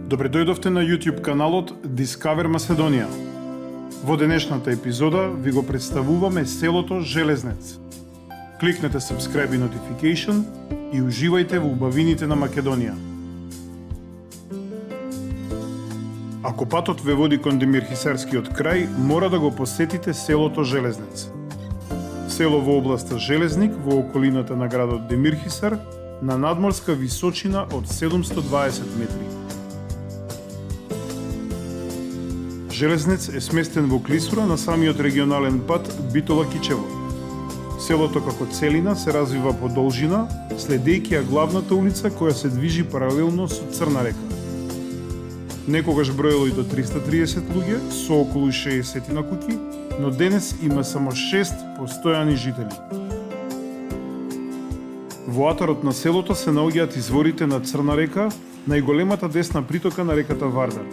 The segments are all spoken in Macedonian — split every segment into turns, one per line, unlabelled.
Добре дојдовте на YouTube каналот Discover Macedоnia. Во денешната епизода ви го представуваме селото Железнец. Кликнете subscribe и notification и уживајте во убавините на Македонија. Ако патот ве води кон Демирхисарскиот крај, мора да го посетите селото Железнец. Село во областа Железник, во околината на градот Демирхисар, на надморска височина од 720 метри. Железнец е сместен во клисура на самиот регионален пат Битола-Кичево. Селото како целина се развива по должина, следејќи ја главната улица која се движи паралелно со Црна река. Некогаш броело и до 330 луѓе со околу 60 на куќи, но денес има само 6 постојани жители. Во атарот на селото се наоѓаат изворите на Црна река, најголемата десна притока на реката Вардар.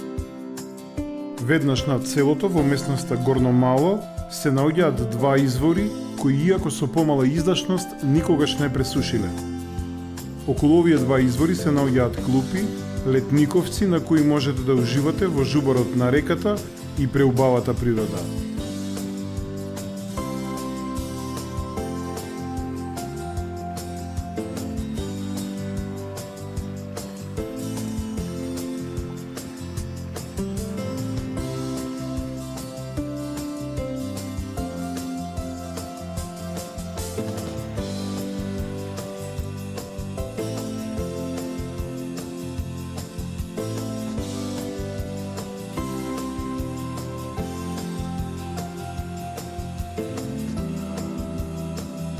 Веднаш над селото, во местноста Горно Мало, се наоѓаат два извори, кои иако со помала издашност, никогаш не пресушиле. Околу овие два извори се наоѓаат клупи, летниковци на кои можете да уживате во жубарот на реката и преубавата природа.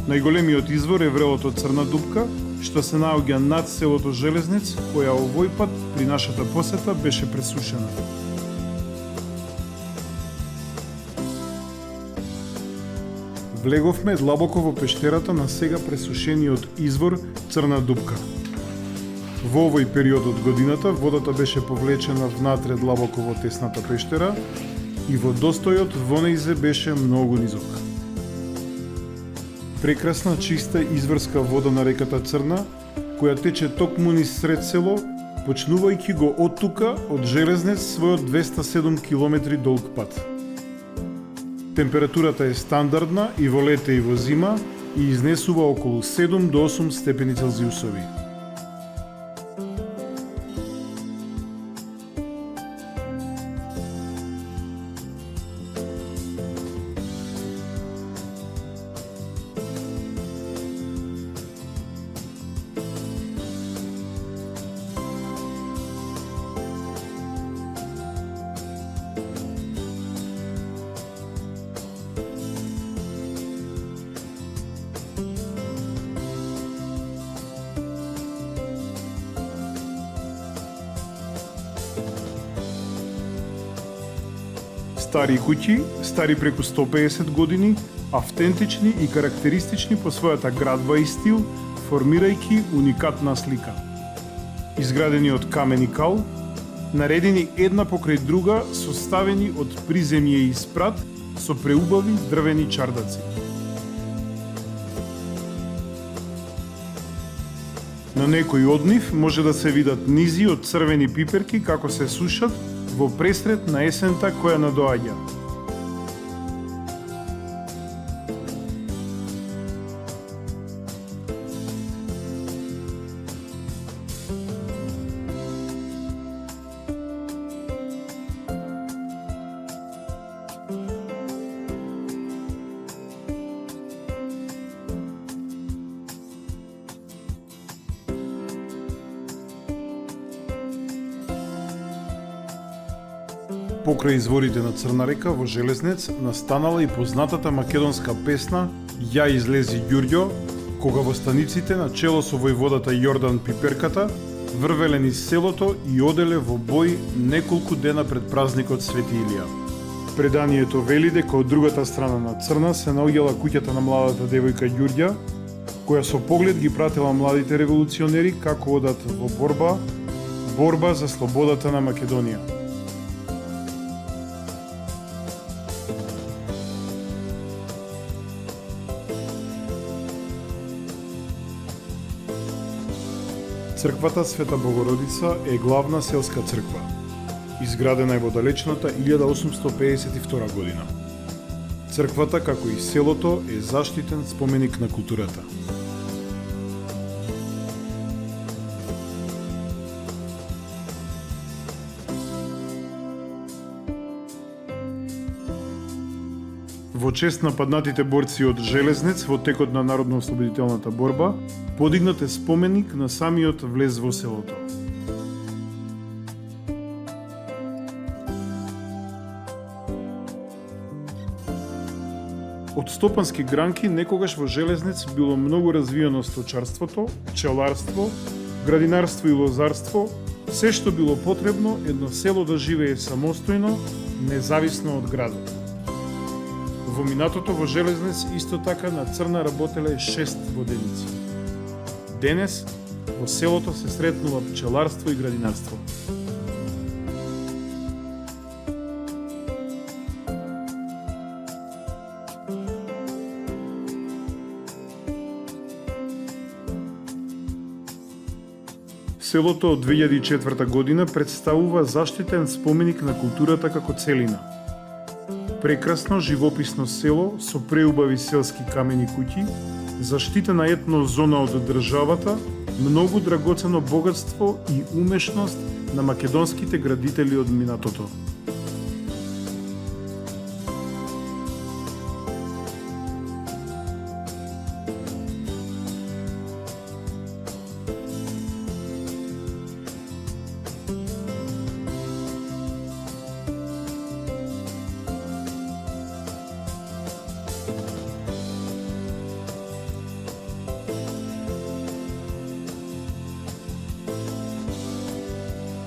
Најголемиот извор е врелото Црна дупка, што се наоѓа над селото Железнец, која овој пат при нашата посета беше пресушена. Влеговме длабоко во пештерата на сега пресушениот извор Црна дупка. Во овој период од годината водата беше повлечена внатре длабоко во тесната пештера и водостојот вонејзе беше многу низок. Прекрасна, чиста изврска вода на реката Црна, која тече токму низ сред село, почнувајќи го оттука од Железнец својот 207 км долг пат. Температурата е стандардна и во лете и во зима и изнесува околу 7 до 8 степени Целзиусови. Стари куќи, стари преку 150 години, автентични и карактеристични по својата градба и стил, формирајќи уникатна слика. Изградени од камен и кал, наредени една покрај друга, составени од приземје и спрат, со преубави дрвени чардаци. На некои од нив може да се видат низи од црвени пиперки како се сушат во пресрет на есента која надоаѓа. Покрај изворите на Црна река во Железнец настанала и познатата македонска песна «Ја излези Ѓурѓо», кога во станиците на чело со војводата Јордан Пиперката врвеле низ селото и оделе во бој неколку дена пред празникот Свети Илија. Преданието вели дека од другата страна на Црна се наоѓала куќата на младата девојка Ѓурѓа, која со поглед ги пратела младите револуционери како одат во борба за слободата на Македонија. Црквата Света Богородица е главна селска црква. Изградена е во далечната 1852 година. Црквата, како и селото, е заштитен споменик на културата. Во чест на паднатите борци од Железнец во текот на Народно-ослободителната борба, подигнат е споменик на самиот влез во селото. Од стопански гранки некогаш во Железнец било многу развиено сточарството, пчеларство, градинарство и лозарство, се што било потребно едно село да живее самостојно, независно од градот. Во минатото во Железнец исто така на црна работеле 6 воденици. Денес во селото се сретнува пчеларство и градинарство. Селото од 2004 година представува заштитен споменик на културата како целина. Прекрасно живописно село со преубави селски камени куќи, заштитена етно зона од државата, многу драгоцено богатство и умешност на македонските градители од минатото.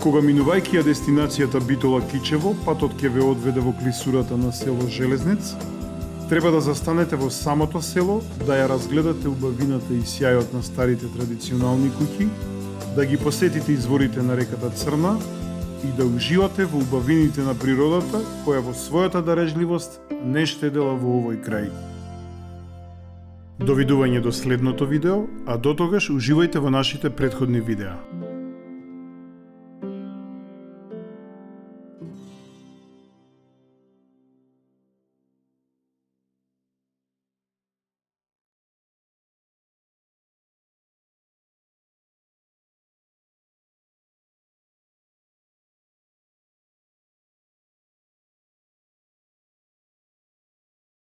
Кога минувајќи ја дестинацијата Битола Кичево, патот ќе ве одведе во клисурата на село Железнец, треба да застанете во самото село, да ја разгледате убавината и сјајот на старите традиционални куќи, да ги посетите изворите на реката Црна и да уживате во убавините на природата, која во својата дарежливост не штедела во овој крај. Довидување до следното видео, а дотогаш уживајте во нашите претходни видеа.